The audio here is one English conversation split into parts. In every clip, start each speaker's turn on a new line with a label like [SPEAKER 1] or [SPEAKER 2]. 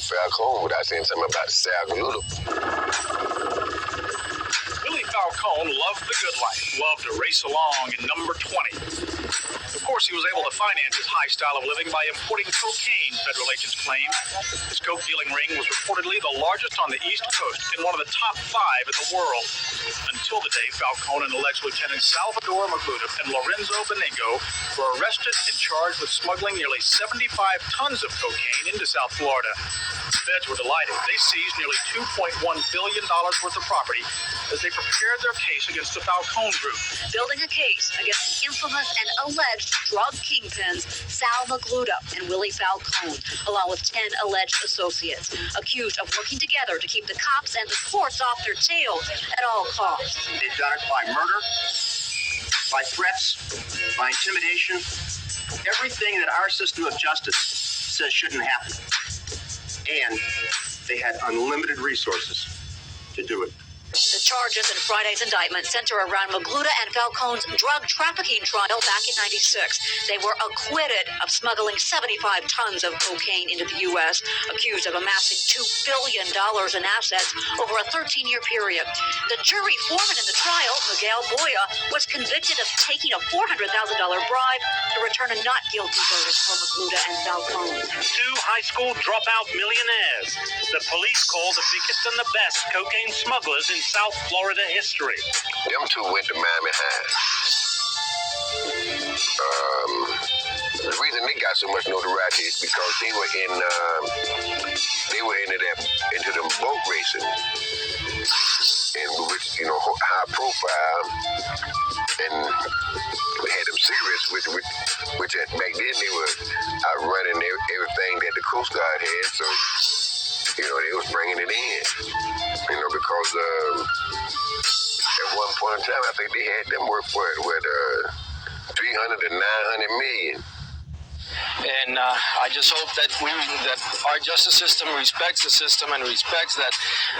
[SPEAKER 1] Falcon without saying something about Sal Galuda.
[SPEAKER 2] Willie Falcon loved the good life, loved to race along in number 20. Of course, he was able to finance his high style of living by importing cocaine, federal agents claim. His coke dealing ring was reportedly the largest on the East Coast and one of the top 5 in the world. Until the day Falcon and alleged Lieutenant Salvador Magluta and Lorenzo Beningo were arrested and charged with smuggling nearly 75 tons of cocaine into South Florida. Feds were delighted. They seized nearly $2.1 billion worth of property as they prepared their case against the Falcon group.
[SPEAKER 3] Building a case against the infamous and alleged drug kingpins Sal Magluta and Willie Falcon, along with 10 alleged associates, accused of working together to keep the cops and the courts off their tails at all costs.
[SPEAKER 4] They've done it by murder, by threats, by intimidation, everything that our system of justice says shouldn't happen. And they had unlimited resources to do it.
[SPEAKER 3] The charges in Friday's indictment center around Magluta and Falcon's drug trafficking trial back in '96. They were acquitted of smuggling 75 tons of cocaine into the U.S., accused of amassing $2 billion in assets over a 13-year period. The jury foreman in the trial, Miguel Moya, was convicted of taking a $400,000 bribe to return a not guilty verdict for Magluta and Falcon.
[SPEAKER 5] 2 high school dropout millionaires. The police call the biggest and the best cocaine smugglers in South Florida history.
[SPEAKER 1] Them 2 went to Miami High. The reason they got so much notoriety is because they were into them boat racing, and which high profile, and they had them cigarettes, which back then they were outrunning everything that the Coast Guard had. So they was bringing it in, because at one point in time, I think they had them worth for it with 300 to 900 million.
[SPEAKER 6] And I just hope that our justice system respects the system and respects that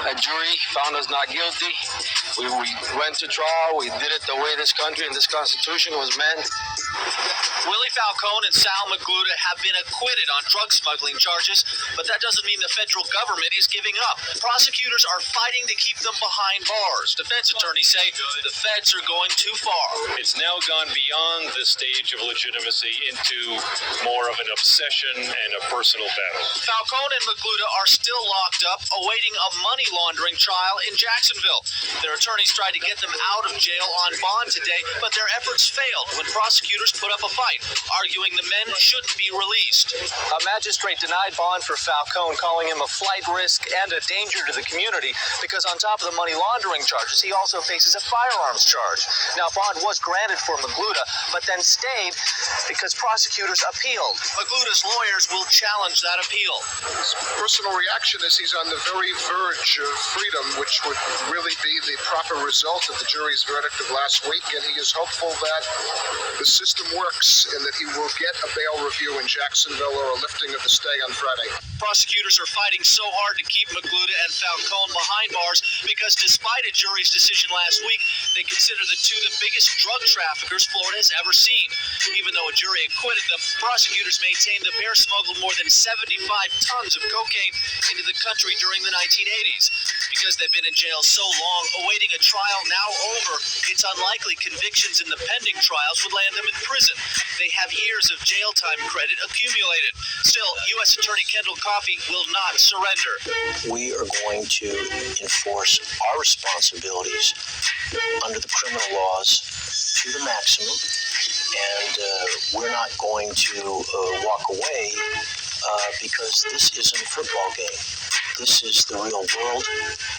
[SPEAKER 6] a jury found us not guilty. We went to trial. We did it the way this country and this Constitution was meant.
[SPEAKER 7] Willie Falcon and Sal Magluta have been acquitted on drug smuggling charges, but that doesn't mean the federal government is giving up. Prosecutors are fighting to keep them behind bars. Defense attorneys say the feds are going too far.
[SPEAKER 8] It's now gone beyond the stage of legitimacy into more of an obsession and a personal battle.
[SPEAKER 7] Falcon and Magluta are still locked up, awaiting a money laundering trial in Jacksonville. Their attorneys tried to get them out of jail on bond today, but their efforts failed when prosecutors put up a fight, arguing the men shouldn't be released.
[SPEAKER 9] A magistrate denied bond for Falcon, calling him a flight risk and a danger to the community because on top of the money laundering charges, he also faces a firearms charge. Now, bond was granted for Magluta, but then stayed because prosecutors appealed.
[SPEAKER 7] Magluta's lawyers will challenge that appeal.
[SPEAKER 10] His personal reaction is he's on the very verge of freedom, which would really be the proper result of the jury's verdict of last week, and he is hopeful that the system works and that he will get a bail review in Jacksonville or a lifting of the stay on Friday.
[SPEAKER 7] Prosecutors are fighting so hard to keep Magluta and Falcon behind bars because despite a jury's decision last week, they consider the 2 the biggest drug traffickers Florida has ever seen. Even though a jury acquitted them, prosecutors maintain the pair smuggled more than 75 tons of cocaine into the country during the 1980s. Because they've been in jail so long, awaiting a trial now over, it's unlikely convictions in the pending trials would land them in prison. They have years of jail time credit accumulated. Still, U.S. Attorney Kendall Coffey will not surrender.
[SPEAKER 11] We are going to enforce our responsibilities under the criminal laws to the maximum, and we're not going to walk away because this isn't a football game. This is the real world,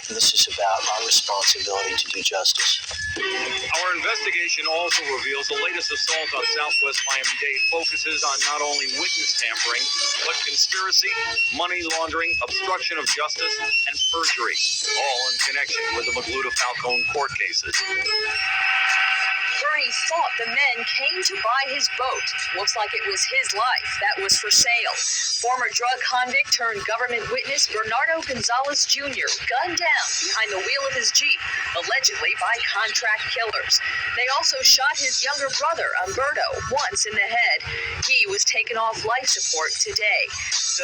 [SPEAKER 11] and this is about our responsibility to do justice.
[SPEAKER 2] Our investigation also reveals the latest assault on Southwest Miami-Dade focuses on not only witness tampering, but conspiracy, money laundering, obstruction of justice, and perjury, all in connection with the Magluta-Falcon court cases.
[SPEAKER 12] Bernie thought the men came to buy his boat. Looks like it was his life that was for sale. Former drug convict turned government witness Bernardo Gonzalez Jr. gunned down behind the wheel of his Jeep, allegedly by contract killers. They also shot his younger brother, Umberto, once in the head. He was taken off life support today.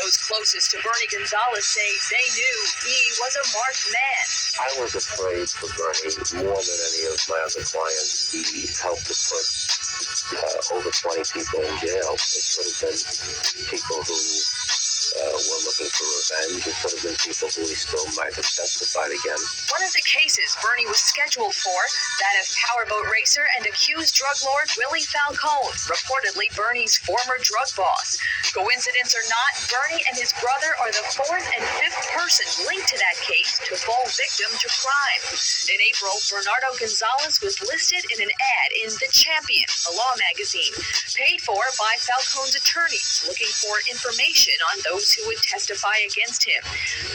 [SPEAKER 12] Those closest to Bernie Gonzalez say they knew he was a marked man.
[SPEAKER 1] I was afraid for Bernie more than any of my other clients. He helped to put over 20 people in jail. It could have been people who were looking for revenge. It could have been people who he still might have testified against.
[SPEAKER 12] One of the cases Bernie was scheduled for, that of powerboat racer and accused drug lord Willie Falcon, reportedly Bernie's former drug boss. Coincidence or not, Bernie and his brother are the fourth and fifth person linked to that case to fall victim to crime. In April, Bernardo Gonzalez was listed in an ad in The Champion, a law magazine, paid for by Falcon's attorneys, looking for information on those who would testify against him.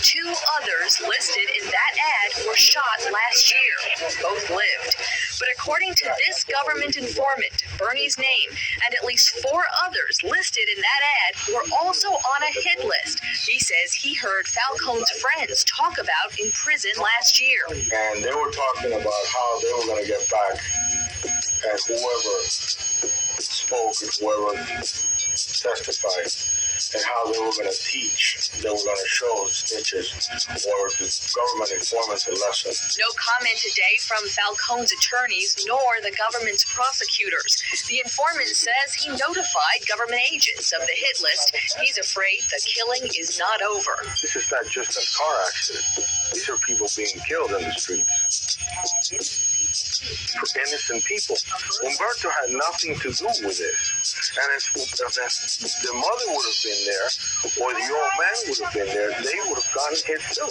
[SPEAKER 12] Two others listed in that ad were shot last year. Both lived. But according to this government informant, Bernie's name and at least four others listed in that ad were also on a hit list. He says he heard Falcon's friends talk about in prison last year.
[SPEAKER 13] And they were talking about how they were going to get back at whoever spoke and whoever testified, and how they were going to teach, they were going to show snitches or the government informants a lesson.
[SPEAKER 12] No comment today from Falcon's attorneys nor the government's prosecutors. The informant says he notified government agents of the hit list. He's afraid the killing is not over.
[SPEAKER 13] This is not just a car accident. These are people being killed in the streets. For innocent people. Umberto had nothing to do with this. And if the mother would have been there, or the old man would have been there, they would have gotten hit too.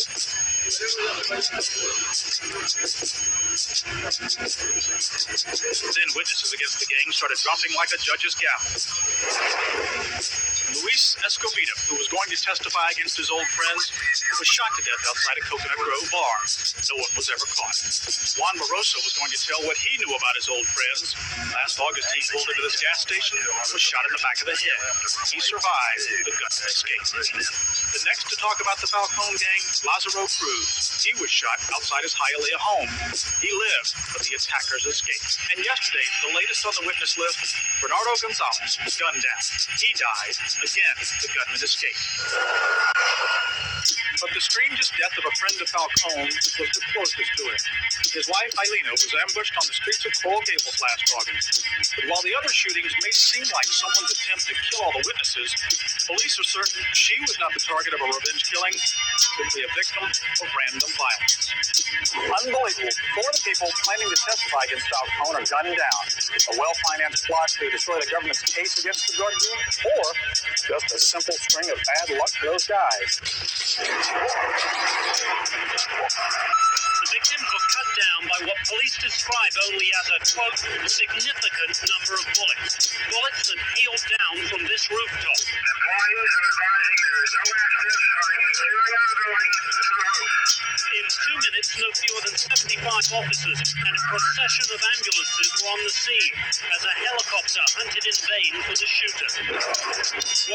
[SPEAKER 2] Then witnesses against the gang started dropping like a judge's gavel. Luis Escobedo, who was going to testify against his old friends, was shot to death outside a Coconut Grove bar. No one was ever caught. Juan Moroso was going to tell what he knew about his old friends. Last August, he pulled into this gas station and was shot in the back of the head. He survived the gunman escape. The next to talk about the Falcon gang, Lazaro Cruz. He was shot outside his Hialeah home. He lived, but the attackers escaped. And yesterday, the latest on the witness list, Bernardo Gonzalez was gunned down. He died. Again, the gunman escaped. But the strangest death of a friend of Falcon was the closest to him. His wife, Eileen, was ambushed on the streets of Coral Gables last August. But while the other shootings may seem like someone's attempt to kill all the witnesses, police are certain she was not the target of a revenge killing, simply a victim of random violence.
[SPEAKER 14] Unbelievable. Four of the people planning to testify against Falcon are gunned down. A well-financed plot to destroy the government's case against the drug group, or just a simple string of bad luck for those guys.
[SPEAKER 5] The victims were cut down by what police describe only as a, quote, significant number of bullets. Bullets that hailed down from this rooftop. In 2 minutes, no fewer than 75 officers and a procession of ambulances were on the scene as a helicopter hunted in vain for the shooter.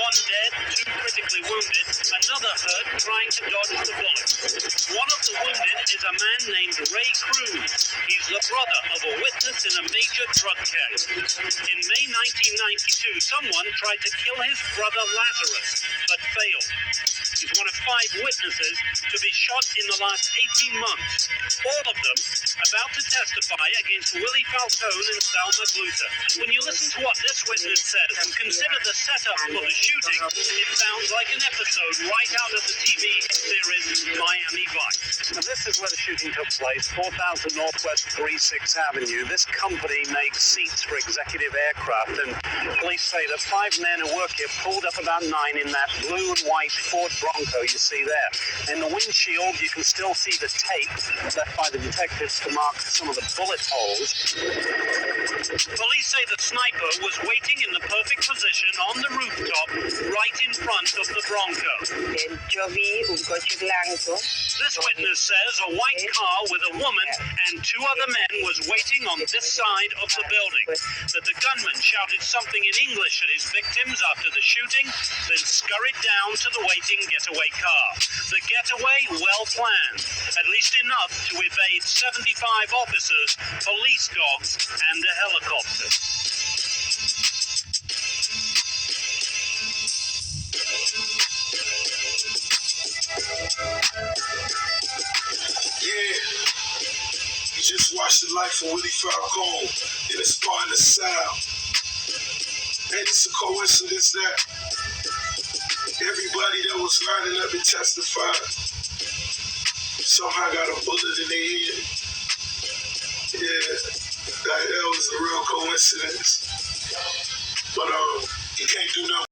[SPEAKER 5] One dead, two critically wounded, another hurt trying to dodge the bullet. One of the wounded is a man named Ray Cruz. He's the brother of a witness in a major drug case. In May 1992, someone tried to kill his brother Lazarus, but failed. He's one of 5 witnesses to be shot in the last 18 months. All of them about to testify against Willie Falcon and Sal Magluta. When you listen to what this witness says and consider the setup for the shooting, it sounds like an episode right out of the TV series Miami Vice.
[SPEAKER 14] Now, this is where the shooting took place, 4000 Northwest 36th Avenue. This company makes seats for executive aircraft, and police say that 5 men who work here pulled up about 9 in that blue and white Ford Bronco you see there. In the windshield, you can still see the tape left by the detectives to mark some of the bullet holes.
[SPEAKER 5] Police say the sniper was waiting in the perfect position on the rooftop right in front of the Bronco.
[SPEAKER 15] Yo vi un coche blanco
[SPEAKER 5] This witness says a white car with a woman and two other men was waiting on this side of the building. That the gunman shouted something in English at his victims after the shooting, then scurried down to the waiting getaway car. The getaway well planned, at least enough to evade 75 officers, police dogs, and a helicopter.
[SPEAKER 15] Yeah, you just watched the life of Willie Falcon in his partner Sal. And it's a coincidence that everybody that was lining up and testified somehow got a bullet in their head. Yeah, that was a real coincidence. But you can't do nothing.